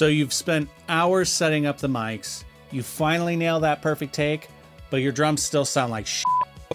So you've spent hours setting up the mics, you finally nail that perfect take, but your drums still sound like shit.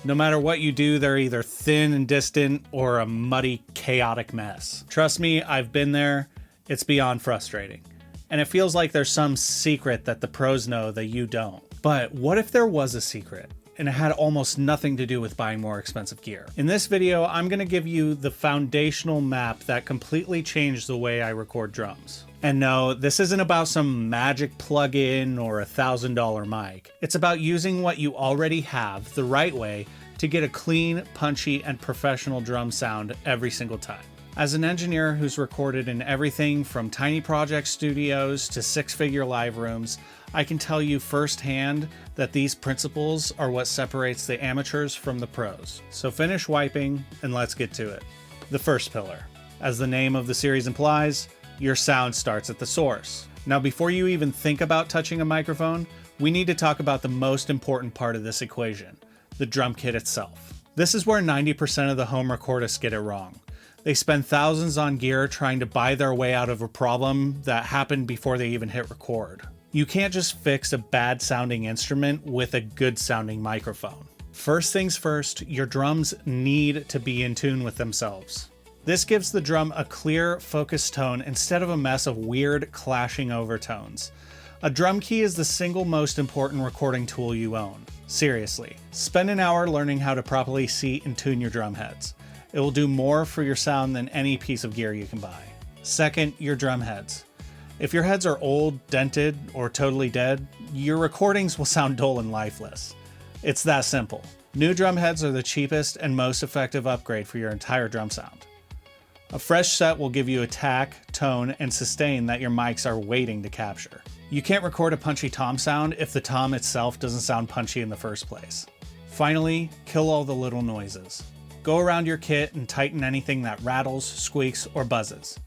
No matter what you do, they're either thin and distant or a muddy, chaotic mess. Trust me, I've been there. It's beyond frustrating. And it feels like there's some secret that the pros know that you don't. But what if there was a secret and it had almost nothing to do with buying more expensive gear? In this video, I'm going to give you the foundational map that completely changed the way I record drums. And no, this isn't about some magic plugin or $1,000 mic. It's about using what you already have the right way to get a clean, punchy, and professional drum sound every single time. As an engineer who's recorded in everything from tiny project studios to six-figure live rooms, I can tell you firsthand that these principles are what separates the amateurs from the pros. So finish wiping and let's get to it. The first pillar. As the name of the series implies, your sound starts at the source. Now, before you even think about touching a microphone, we need to talk about the most important part of this equation, the drum kit itself. This is where 90% of the home recordists get it wrong. They spend thousands on gear trying to buy their way out of a problem that happened before they even hit record. You can't just fix a bad sounding instrument with a good sounding microphone. First things first, your drums need to be in tune with themselves. This gives the drum a clear, focused tone instead of a mess of weird, clashing overtones. A drum key is the single most important recording tool you own. Seriously, spend an hour learning how to properly seat and tune your drum heads. It will do more for your sound than any piece of gear you can buy. Second, your drum heads. If your heads are old, dented, or totally dead, your recordings will sound dull and lifeless. It's that simple. New drum heads are the cheapest and most effective upgrade for your entire drum sound. A fresh set will give you attack, tone, and sustain that your mics are waiting to capture. You can't record a punchy tom sound if the tom itself doesn't sound punchy in the first place. Finally, kill all the little noises. Go around your kit and tighten anything that rattles, squeaks, or buzzes.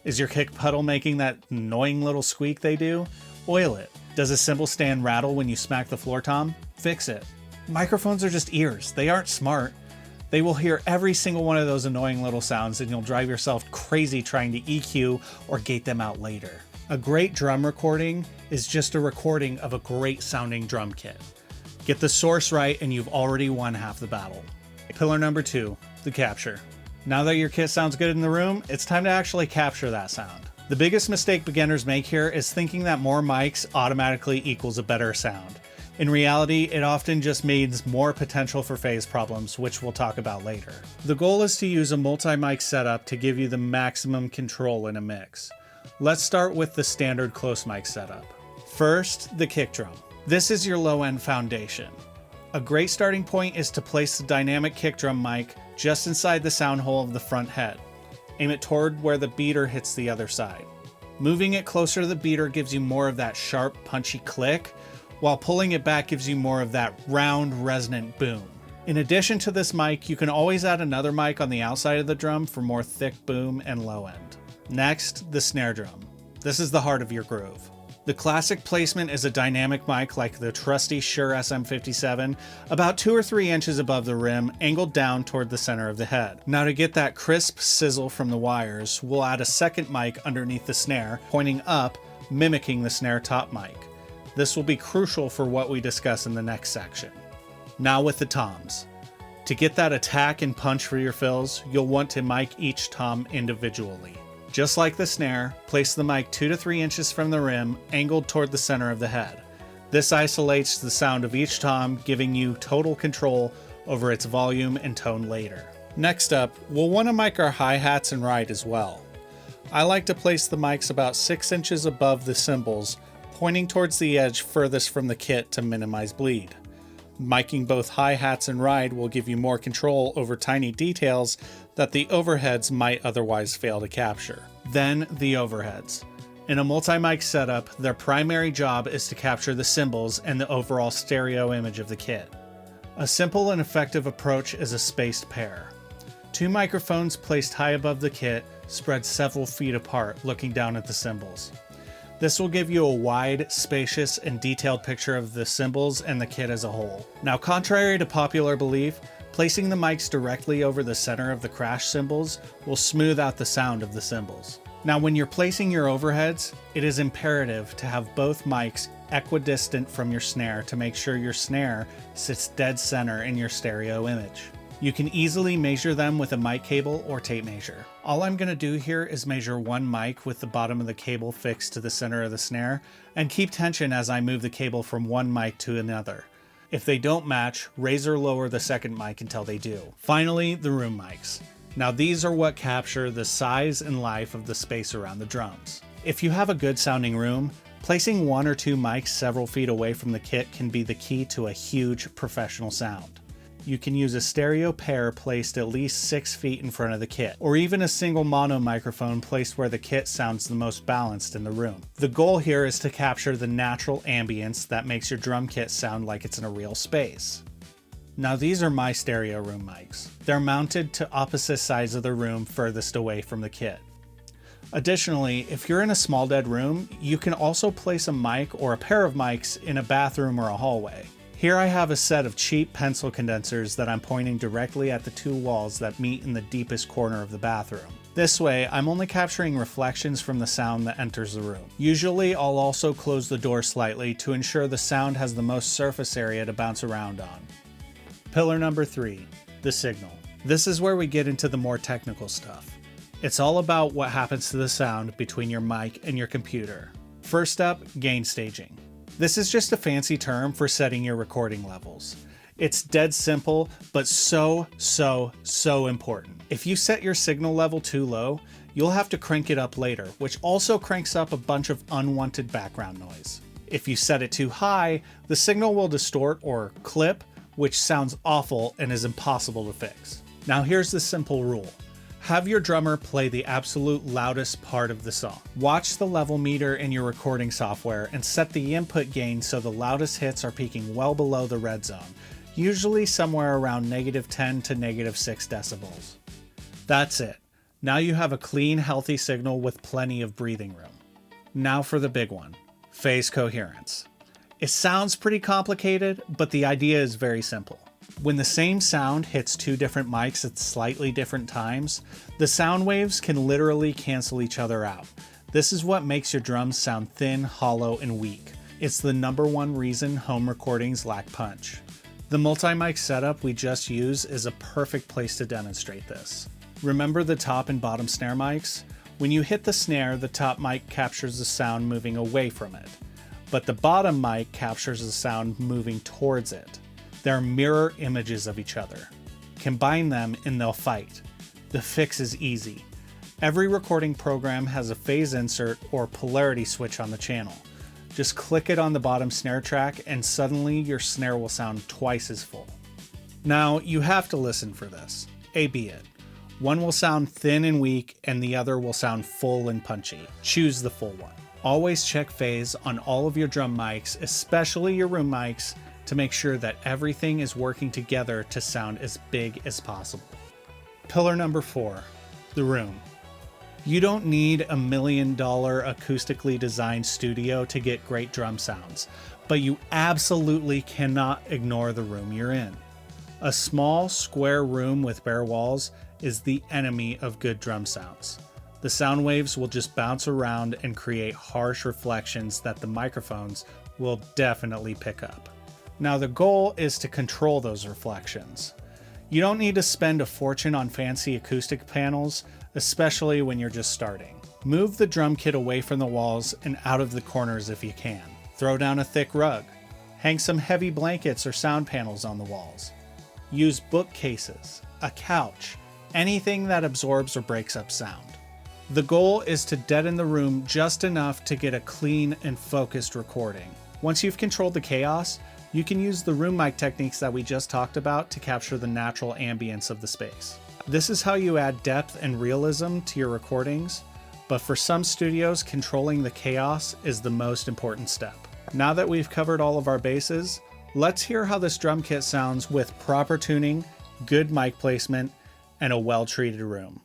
Is your kick pedal making that annoying little squeak they do? Oil it. Does a cymbal stand rattle when you smack the floor tom? Fix it. Microphones are just ears. They aren't smart. They will hear every single one of those annoying little sounds and you'll drive yourself crazy trying to EQ or gate them out later. A great drum recording is just a recording of a great sounding drum kit. Get the source right and you've already won half the battle. Pillar number 2, the capture. Now that your kit sounds good in the room, it's time to actually capture that sound. The biggest mistake beginners make here is thinking that more mics automatically equals a better sound. In reality, it often just means more potential for phase problems, which we'll talk about later. The goal is to use a multi-mic setup to give you the maximum control in a mix. Let's start with the standard close mic setup. First, the kick drum. This is your low-end foundation. A great starting point is to place the dynamic kick drum mic just inside the sound hole of the front head. Aim it toward where the beater hits the other side. Moving it closer to the beater gives you more of that sharp, punchy click, while pulling it back gives you more of that round, resonant boom. In addition to this mic, you can always add another mic on the outside of the drum for more thick boom and low end. Next, the snare drum. This is the heart of your groove. The classic placement is a dynamic mic like the trusty Shure SM57, about 2 or 3 inches above the rim, angled down toward the center of the head. Now to get that crisp sizzle from the wires, we'll add a second mic underneath the snare, pointing up, mimicking the snare top mic. This will be crucial for what we discuss in the next section. Now with the toms. To get that attack and punch for your fills, you'll want to mic each tom individually. Just like the snare, place the mic 2 to 3 inches from the rim, angled toward the center of the head. This isolates the sound of each tom, giving you total control over its volume and tone later. Next up, we'll want to mic our hi-hats and ride as well. I like to place the mics about 6 inches above the cymbals, pointing towards the edge furthest from the kit to minimize bleed. Miking both hi-hats and ride will give you more control over tiny details that the overheads might otherwise fail to capture. Then the overheads. In a multi-mic setup, their primary job is to capture the cymbals and the overall stereo image of the kit. A simple and effective approach is a spaced pair. 2 microphones placed high above the kit spread several feet apart, looking down at the cymbals. This will give you a wide, spacious, and detailed picture of the cymbals and the kit as a whole. Now, contrary to popular belief, placing the mics directly over the center of the crash cymbals will smooth out the sound of the cymbals. Now, when you're placing your overheads, it is imperative to have both mics equidistant from your snare to make sure your snare sits dead center in your stereo image. You can easily measure them with a mic cable or tape measure. All I'm going to do here is measure one mic with the bottom of the cable fixed to the center of the snare, and keep tension as I move the cable from one mic to another. If they don't match, raise or lower the second mic until they do. Finally, the room mics. Now these are what capture the size and life of the space around the drums. If you have a good sounding room, placing one or two mics several feet away from the kit can be the key to a huge professional sound. You can use a stereo pair placed at least 6 feet in front of the kit, or even a single mono microphone placed where the kit sounds the most balanced in the room. The goal here is to capture the natural ambience that makes your drum kit sound like it's in a real space. Now these are my stereo room mics. They're mounted to opposite sides of the room furthest away from the kit. Additionally, if you're in a small dead room, you can also place a mic or a pair of mics in a bathroom or a hallway. Here I have a set of cheap pencil condensers that I'm pointing directly at the two walls that meet in the deepest corner of the bathroom. This way, I'm only capturing reflections from the sound that enters the room. Usually, I'll also close the door slightly to ensure the sound has the most surface area to bounce around on. Pillar number 3, the signal. This is where we get into the more technical stuff. It's all about what happens to the sound between your mic and your computer. First up, gain staging. This is just a fancy term for setting your recording levels. It's dead simple, but so important. If you set your signal level too low, you'll have to crank it up later, which also cranks up a bunch of unwanted background noise. If you set it too high, the signal will distort or clip, which sounds awful and is impossible to fix. Now here's the simple rule. Have your drummer play the absolute loudest part of the song. Watch the level meter in your recording software and set the input gain so the loudest hits are peaking well below the red zone, usually somewhere around -10 to -6 decibels. That's it. Now you have a clean, healthy signal with plenty of breathing room. Now for the big one, phase coherence. It sounds pretty complicated, but the idea is very simple. When the same sound hits two different mics at slightly different times, the sound waves can literally cancel each other out. This is what makes your drums sound thin, hollow, and weak. It's the #1 reason home recordings lack punch. The multi-mic setup we just used is a perfect place to demonstrate this. Remember the top and bottom snare mics? When you hit the snare, the top mic captures the sound moving away from it, but the bottom mic captures the sound moving towards it. They're mirror images of each other. Combine them and they'll fight. The fix is easy. Every recording program has a phase insert or polarity switch on the channel. Just click it on the bottom snare track and suddenly your snare will sound twice as full. Now you have to listen for this. A, B it. One will sound thin and weak and the other will sound full and punchy. Choose the full one. Always check phase on all of your drum mics, especially your room mics, to make sure that everything is working together to sound as big as possible. Pillar number 4, the room. You don't need a $1 million acoustically designed studio to get great drum sounds, but you absolutely cannot ignore the room you're in. A small, square room with bare walls is the enemy of good drum sounds. The sound waves will just bounce around and create harsh reflections that the microphones will definitely pick up. Now the goal is to control those reflections. You don't need to spend a fortune on fancy acoustic panels, especially when you're just starting. Move the drum kit away from the walls and out of the corners if you can. Throw down a thick rug. Hang some heavy blankets or sound panels on the walls. Use bookcases, a couch, anything that absorbs or breaks up sound. The goal is to deaden the room just enough to get a clean and focused recording. Once you've controlled the chaos, you can use the room mic techniques that we just talked about to capture the natural ambience of the space. This is how you add depth and realism to your recordings, but for some studios, controlling the chaos is the most important step. Now that we've covered all of our bases, let's hear how this drum kit sounds with proper tuning, good mic placement, and a well-treated room.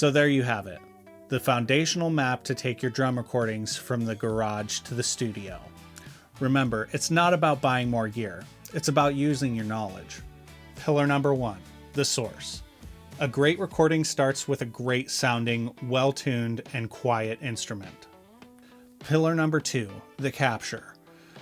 So there you have it, the foundational map to take your drum recordings from the garage to the studio. Remember, it's not about buying more gear, it's about using your knowledge. Pillar number 1, the source. A great recording starts with a great sounding, well-tuned, and quiet instrument. Pillar number 2, the capture.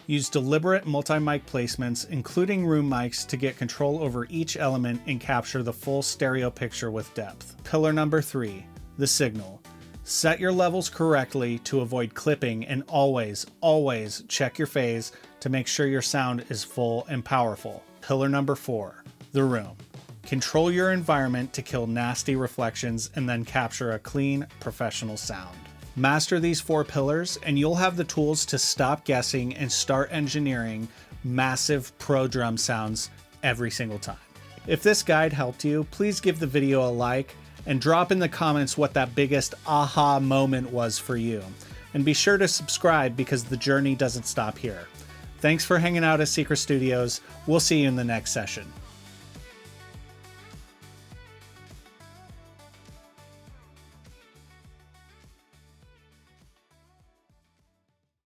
Use deliberate multi-mic placements, including room mics, to get control over each element and capture the full stereo picture with depth. Pillar number 3, the signal. Set your levels correctly to avoid clipping, and always check your phase to make sure your sound is full and powerful. Pillar number 4, the room. Control your environment to kill nasty reflections and then capture a clean, professional sound. Master these 4 pillars and you'll have the tools to stop guessing and start engineering massive pro drum sounds every single time. If this guide helped you, please give the video a like and drop in the comments what that biggest aha moment was for you. And be sure to subscribe because the journey doesn't stop here. Thanks for hanging out at Sekret Studios. We'll see you in the next session.